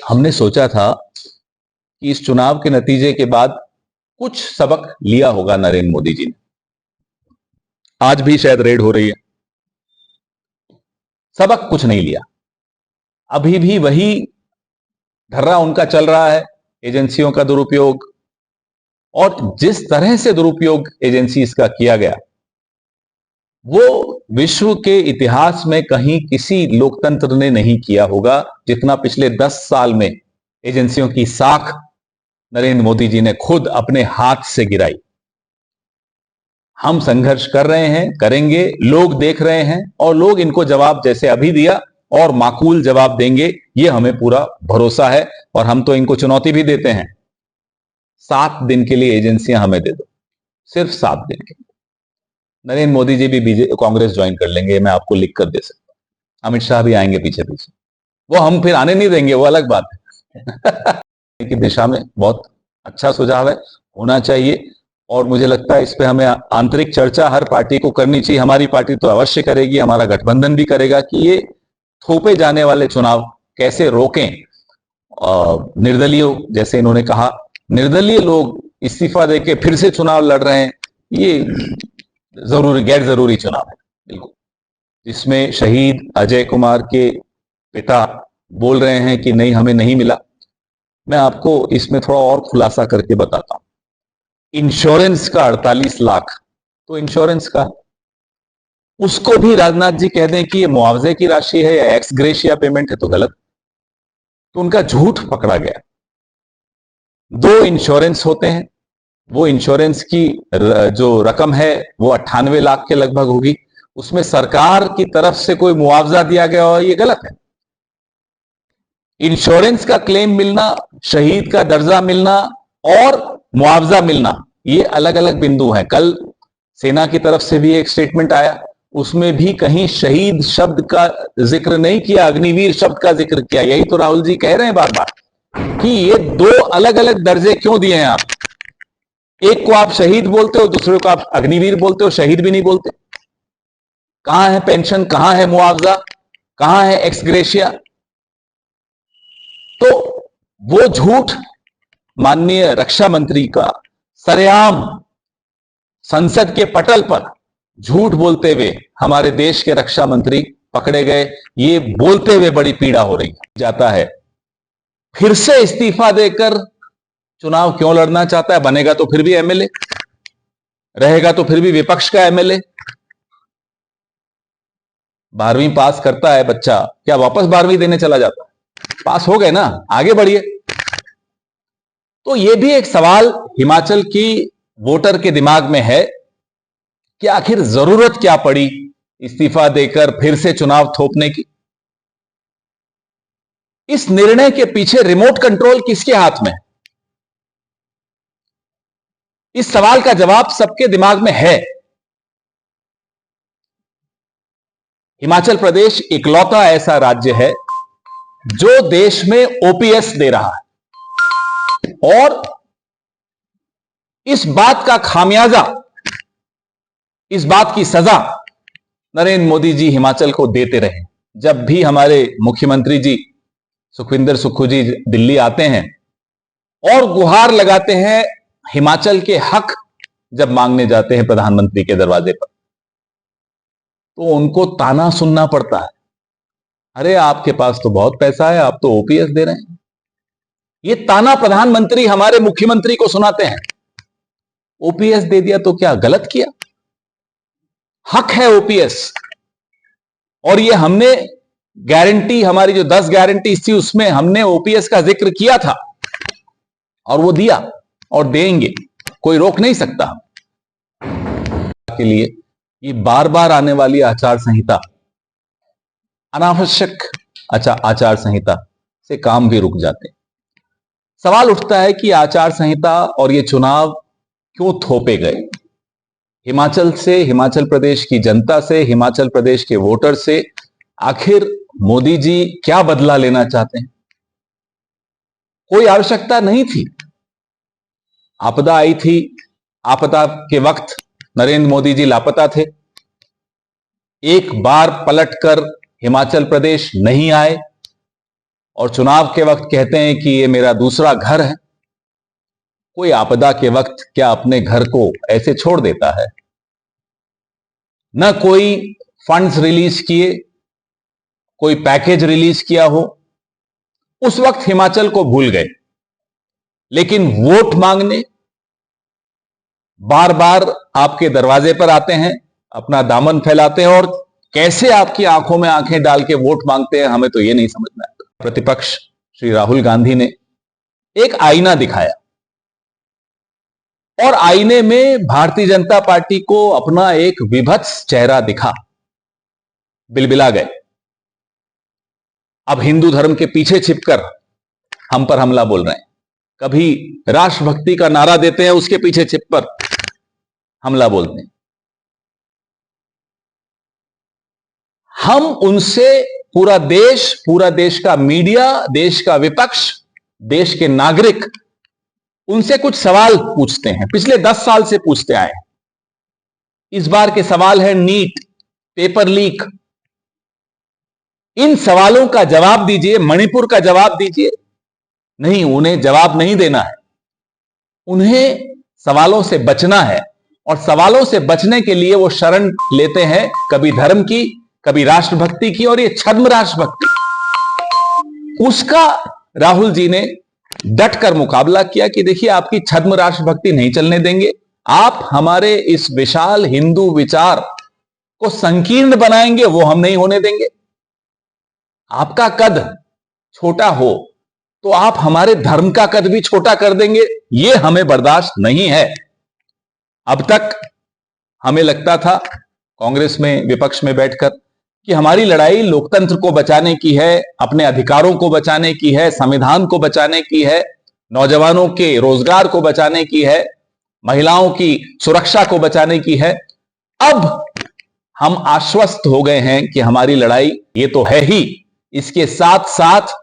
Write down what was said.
हमने सोचा था कि इस चुनाव के नतीजे के बाद कुछ सबक लिया होगा नरेंद्र मोदी जी ने। आज भी शायद रेड हो रही है, सबक कुछ नहीं लिया। अभी भी वही ढर्रा उनका चल रहा है, एजेंसियों का दुरुपयोग। और जिस तरह से दुरुपयोग एजेंसीज का किया गया, वो विश्व के इतिहास में कहीं किसी लोकतंत्र ने नहीं किया होगा, जितना पिछले 10 साल में एजेंसियों की साख नरेंद्र मोदी जी ने खुद अपने हाथ से गिराई। हम संघर्ष कर रहे हैं, करेंगे, लोग देख रहे हैं और लोग इनको जवाब जैसे अभी दिया और माकूल जवाब देंगे, ये हमें पूरा भरोसा है। और हम तो इनको चुनौती भी देते हैं, 7 दिन के लिए एजेंसियां हमें दे दो, सिर्फ 7 दिन के लिए। नरेंद्र मोदी जी भी कांग्रेस ज्वाइन कर लेंगे, मैं आपको लिख कर दे सकता हूं। अमित शाह भी आएंगे पीछे पीछे, वो हम फिर आने नहीं देंगे, वो अलग बात है। की दिशा में बहुत अच्छा सुझाव है, होना चाहिए। और मुझे लगता है इस पे हमें आंतरिक चर्चा हर पार्टी को करनी चाहिए। हमारी पार्टी तो अवश्य करेगी, हमारा गठबंधन भी करेगा कि ये थोपे जाने वाले चुनाव कैसे रोकें। निर्दलीय, जैसे इन्होंने कहा, निर्दलीय लोग इस्तीफा देके फिर से चुनाव लड़ रहे हैं, ये जरूरी गैर जरूरी चुनाव है बिल्कुल, जिसमें शहीद अजय कुमार के पिता बोल रहे हैं कि नहीं, हमें नहीं मिला। मैं आपको इसमें थोड़ा और खुलासा करके बताता हूं। इंश्योरेंस का 48 लाख, तो इंश्योरेंस का, उसको भी राजनाथ जी कह दें कि ये मुआवजे की राशि है या एक्स ग्रेशिया पेमेंट है तो गलत, तो उनका झूठ पकड़ा गया। 2 इंश्योरेंस होते हैं, वो इंश्योरेंस की जो रकम है वो 98 लाख के लगभग होगी, उसमें सरकार की तरफ से कोई मुआवजा दिया गया हो, ये गलत है। इंश्योरेंस का क्लेम मिलना, शहीद का दर्जा मिलना और मुआवजा मिलना, ये अलग अलग बिंदु हैं। कल सेना की तरफ से भी एक स्टेटमेंट आया, उसमें भी कहीं शहीद शब्द का जिक्र नहीं किया, अग्निवीर शब्द का जिक्र किया। यही तो राहुल जी कह रहे हैं बार बार कि ये 2 अलग अलग दर्जे क्यों दिए हैं आप। एक को आप शहीद बोलते हो, दूसरे को आप अग्निवीर बोलते हो, शहीद भी नहीं बोलते। कहां है पेंशन, कहां है मुआवजा, कहां है एक्स ग्रेशिया? तो वो झूठ माननीय रक्षा मंत्री का सरेआम संसद के पटल पर झूठ बोलते हुए हमारे देश के रक्षा मंत्री पकड़े गए। ये बोलते हुए बड़ी पीड़ा हो रही जाता है। फिर से इस्तीफा देकर चुनाव क्यों लड़ना चाहता है? बनेगा तो फिर भी एमएलए, रहेगा तो फिर भी विपक्ष का एमएलए। 12वीं पास करता है बच्चा, क्या वापस 12वीं देने चला जाता है? पास हो गए ना, आगे बढ़िए। तो यह भी एक सवाल हिमाचल की वोटर के दिमाग में है कि आखिर जरूरत क्या पड़ी इस्तीफा देकर फिर से चुनाव थोपने की? इस निर्णय के पीछे रिमोट कंट्रोल किसके हाथ में? इस सवाल का जवाब सबके दिमाग में है। हिमाचल प्रदेश इकलौता ऐसा राज्य है जो देश में ओपीएस दे रहा है, और इस बात का खामियाजा, इस बात की सजा नरेंद्र मोदी जी हिमाचल को देते रहे। जब भी हमारे मुख्यमंत्री जी सुखविंदर सुक्खू जी दिल्ली आते हैं और गुहार लगाते हैं, हिमाचल के हक जब मांगने जाते हैं प्रधानमंत्री के दरवाजे पर, तो उनको ताना सुनना पड़ता है, अरे आपके पास तो बहुत पैसा है, आप तो ओपीएस दे रहे हैं। ये ताना प्रधानमंत्री हमारे मुख्यमंत्री को सुनाते हैं। ओपीएस दे दिया तो क्या गलत किया? हक है ओपीएस। और ये हमने गारंटी, हमारी जो 10 गारंटी थी उसमें हमने ओपीएस का जिक्र किया था और वो दिया और देंगे, कोई रोक नहीं सकता। के लिए ये बार बार आने वाली आचार संहिता, अनावश्यक आचार संहिता से काम भी रुक जाते हैं। सवाल उठता है कि आचार संहिता और ये चुनाव क्यों थोपे गए? हिमाचल से, हिमाचल प्रदेश की जनता से, हिमाचल प्रदेश के वोटर से आखिर मोदी जी क्या बदला लेना चाहते हैं? कोई आवश्यकता नहीं थी। आपदा आई थी, आपदा के वक्त नरेंद्र मोदी जी लापता थे। एक बार पलटकर हिमाचल प्रदेश नहीं आए, और चुनाव के वक्त कहते हैं कि ये मेरा दूसरा घर है। कोई आपदा के वक्त क्या अपने घर को ऐसे छोड़ देता है? न कोई फंड्स रिलीज किए, कोई पैकेज रिलीज किया हो। उस वक्त हिमाचल को भूल गए, लेकिन वोट मांगने बार बार आपके दरवाजे पर आते हैं, अपना दामन फैलाते हैं और कैसे आपकी आंखों में आंखें डाल के वोट मांगते हैं, हमें तो यह नहीं समझ में आता। प्रतिपक्ष श्री राहुल गांधी ने एक आईना दिखाया और आईने में भारतीय जनता पार्टी को अपना एक विभत्स चेहरा दिखा, बिलबिला गए। अब हिंदू धर्म के पीछे छिपकर हम पर हमला बोल रहे हैं, कभी राष्ट्रभक्ति का नारा देते हैं, उसके पीछे छिपकर हमला बोलते हैं। हम उनसे पूरा देश का मीडिया, देश का विपक्ष, देश के नागरिक उनसे कुछ सवाल पूछते हैं, पिछले 10 साल से पूछते आए हैं। इस बार के सवाल है नीट, पेपर लीक। इन सवालों का जवाब दीजिए, मणिपुर का जवाब दीजिए। नहीं, उन्हें जवाब नहीं देना है, उन्हें सवालों से बचना है और सवालों से बचने के लिए वो शरण लेते हैं कभी धर्म की, कभी राष्ट्रभक्ति की, और ये छद्म राष्ट्रभक्ति, उसका राहुल जी ने डट कर मुकाबला किया कि देखिए आपकी छद्म राष्ट्रभक्ति नहीं चलने देंगे, आप हमारे इस विशाल हिंदू विचार को संकीर्ण बनाएंगे, वो हम नहीं होने देंगे। आपका कद छोटा हो तो आप हमारे धर्म का कद भी छोटा कर देंगे, ये हमें बर्दाश्त नहीं है। अब तक हमें लगता था कांग्रेस में, विपक्ष में बैठकर, कि हमारी लड़ाई लोकतंत्र को बचाने की है, अपने अधिकारों को बचाने की है, संविधान को बचाने की है, नौजवानों के रोजगार को बचाने की है, महिलाओं की सुरक्षा को बचाने की है। अब हम आश्वस्त हो गए हैं कि हमारी लड़ाई ये तो है ही, इसके साथ साथ